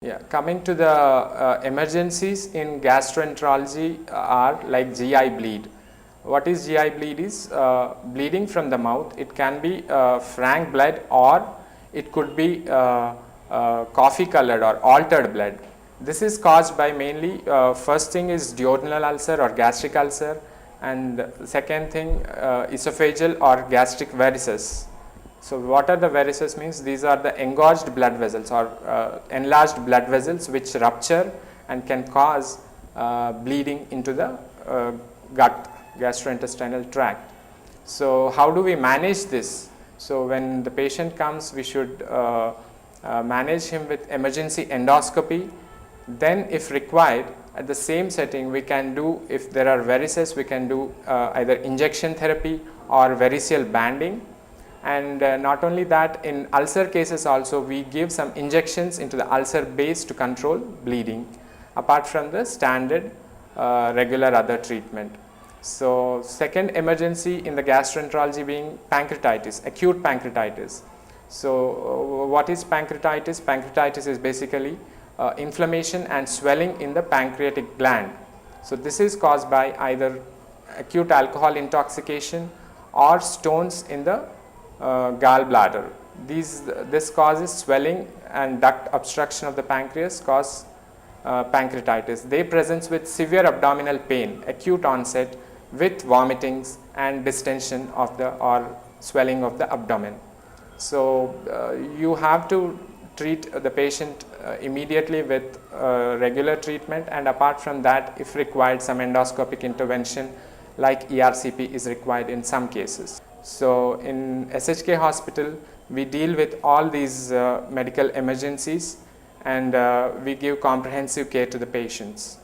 Yeah, coming to the emergencies in gastroenterology are like GI bleed. What is GI bleed is bleeding from the mouth. It can be frank blood or it could be coffee colored or altered blood. This is caused by mainly first thing is duodenal ulcer or gastric ulcer, and second thing esophageal or gastric varices. So what are the varices means? These are the engorged blood vessels or enlarged blood vessels which rupture and can cause bleeding into the gut, gastrointestinal tract. So how do we manage this? So when the patient comes, we should manage him with emergency endoscopy. Then if required, at the same setting we can do, if there are varices, we can do either injection therapy or variceal banding. And not only that, in ulcer cases also we give some injections into the ulcer base to control bleeding apart from the standard regular other treatment. So second emergency in the gastroenterology being pancreatitis, acute pancreatitis. So what is pancreatitis? Pancreatitis is basically inflammation and swelling in the pancreatic gland. So this is caused by either acute alcohol intoxication or stones in the gallbladder. This causes swelling and duct obstruction of the pancreas, cause pancreatitis. They present with severe abdominal pain, acute onset, with vomitings and distension of the or swelling of the abdomen. So you have to treat the patient immediately with regular treatment, and apart from that, if required, some endoscopic intervention like ERCP is required in some cases. So in SHK hospital, we deal with all these medical emergencies, and we give comprehensive care to the patients.